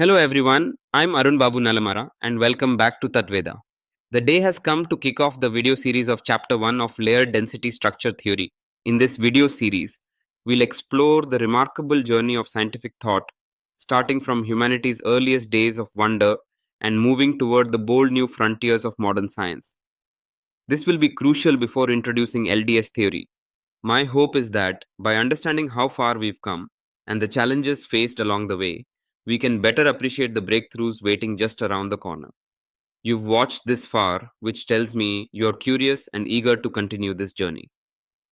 Hello everyone, I'm Arun Babu Nalamara and welcome back to Tatveda. The day has come to kick off the video series of Chapter 1 of Layered Density Structure Theory. In this video series, we'll explore the remarkable journey of scientific thought, starting from humanity's earliest days of wonder and moving toward the bold new frontiers of modern science. This will be crucial before introducing LDS theory. My hope is that by understanding how far we've come and the challenges faced along the way, we can better appreciate the breakthroughs waiting just around the corner. You've watched this far, which tells me you're curious and eager to continue this journey.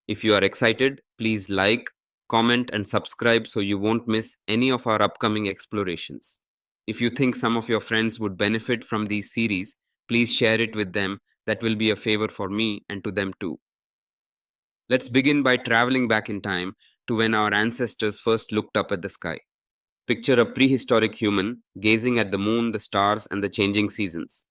If you are excited, please like, comment, and subscribe so you won't miss any of our upcoming explorations. If you think some of your friends would benefit from these series, please share it with them. That will be a favor for me and to them too. Let's begin by traveling back in time to when our ancestors first looked up at the sky. Picture a prehistoric human gazing at the moon, the stars, and the changing seasons.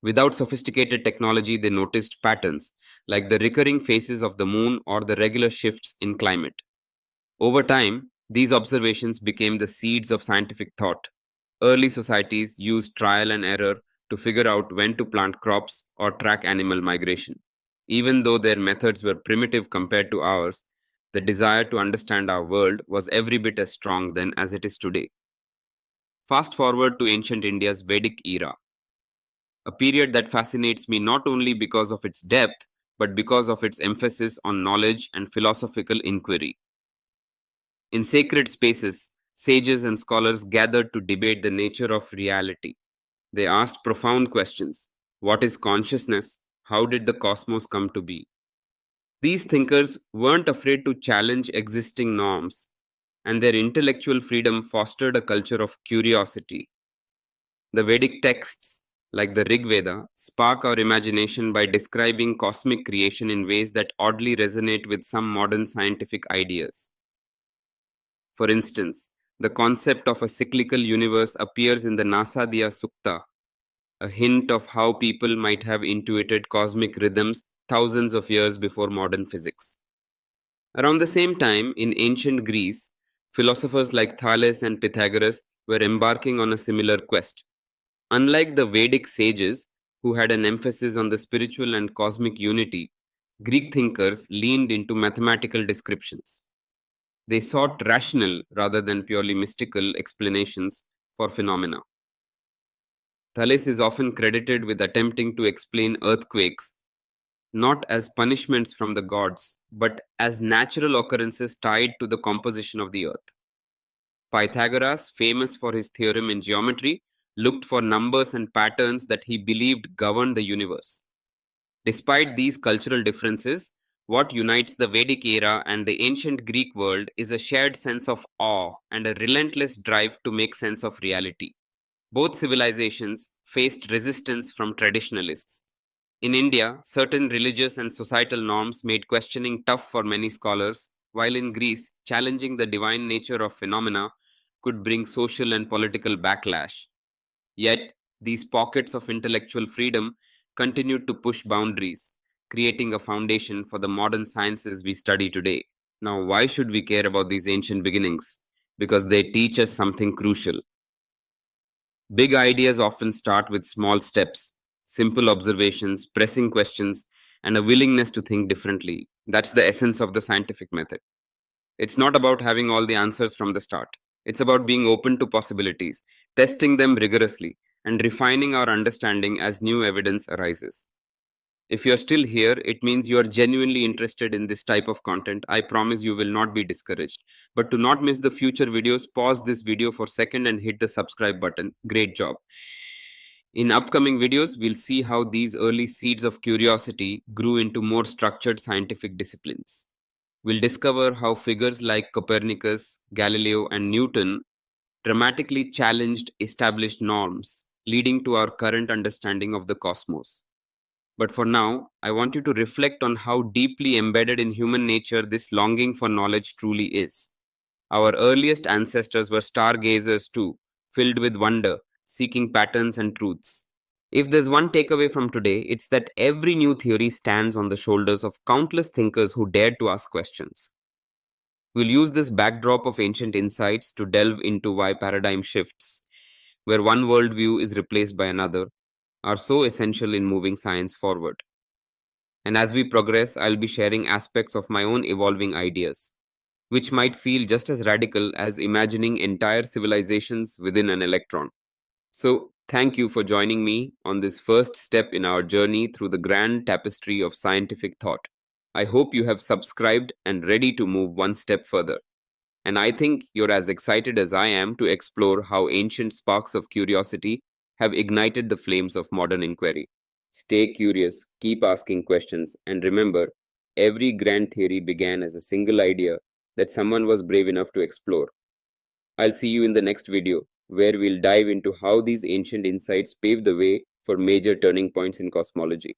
Without sophisticated technology, they noticed patterns like the recurring phases of the moon or the regular shifts in climate. Over time, these observations became the seeds of scientific thought. Early societies used trial and error to figure out when to plant crops or track animal migration. Even though their methods were primitive compared to ours, the desire to understand our world was every bit as strong then as it is today. Fast forward to ancient India's Vedic era, a period that fascinates me not only because of its depth, but because of its emphasis on knowledge and philosophical inquiry. In sacred spaces, sages and scholars gathered to debate the nature of reality. They asked profound questions. What is consciousness? How did the cosmos come to be? These thinkers weren't afraid to challenge existing norms, and their intellectual freedom fostered a culture of curiosity. The Vedic texts, like the Rig Veda, spark our imagination by describing cosmic creation in ways that oddly resonate with some modern scientific ideas. For instance, the concept of a cyclical universe appears in the Nasadiya Sukta, a hint of how people might have intuited cosmic rhythms thousands of years before modern physics. Around the same time, in ancient Greece, philosophers like Thales and Pythagoras were embarking on a similar quest. Unlike the Vedic sages, who had an emphasis on the spiritual and cosmic unity, Greek thinkers leaned into mathematical descriptions. They sought rational rather than purely mystical explanations for phenomena. Thales is often credited with attempting to explain earthquakes not as punishments from the gods, but as natural occurrences tied to the composition of the earth. Pythagoras, famous for his theorem in geometry, looked for numbers and patterns that he believed governed the universe. Despite these cultural differences, what unites the Vedic era and the ancient Greek world is a shared sense of awe and a relentless drive to make sense of reality. Both civilizations faced resistance from traditionalists. In India, certain religious and societal norms made questioning tough for many scholars, while in Greece, challenging the divine nature of phenomena could bring social and political backlash. Yet, these pockets of intellectual freedom continued to push boundaries, creating a foundation for the modern sciences we study today. Now, why should we care about these ancient beginnings? Because they teach us something crucial. Big ideas often start with small steps, simple observations, pressing questions, and a willingness to think differently. That's the essence of the scientific method. It's not about having all the answers from the start. It's about being open to possibilities, testing them rigorously, and refining our understanding as new evidence arises. If you're still here, it means you are genuinely interested in this type of content. I promise you will not be discouraged. But to not miss the future videos, pause this video for a second and hit the subscribe button. Great job. In upcoming videos, we'll see how these early seeds of curiosity grew into more structured scientific disciplines. We'll discover how figures like Copernicus, Galileo, and Newton dramatically challenged established norms, leading to our current understanding of the cosmos. But for now, I want you to reflect on how deeply embedded in human nature this longing for knowledge truly is. Our earliest ancestors were stargazers too, filled with wonder, seeking patterns and truths. If there's one takeaway from today, it's that every new theory stands on the shoulders of countless thinkers who dared to ask questions. We'll use this backdrop of ancient insights to delve into why paradigm shifts where one worldview is replaced by another, are so essential in moving science forward. And as we progress, I'll be sharing aspects of my own evolving ideas, which might feel just as radical as imagining entire civilizations within an electron. So, thank you for joining me on this first step in our journey through the grand tapestry of scientific thought. I hope you have subscribed and ready to move one step further. And I think you're as excited as I am to explore how ancient sparks of curiosity have ignited the flames of modern inquiry. Stay curious, keep asking questions, and remember, every grand theory began as a single idea that someone was brave enough to explore. I'll see you in the next video, where we'll dive into how these ancient insights paved the way for major turning points in cosmology.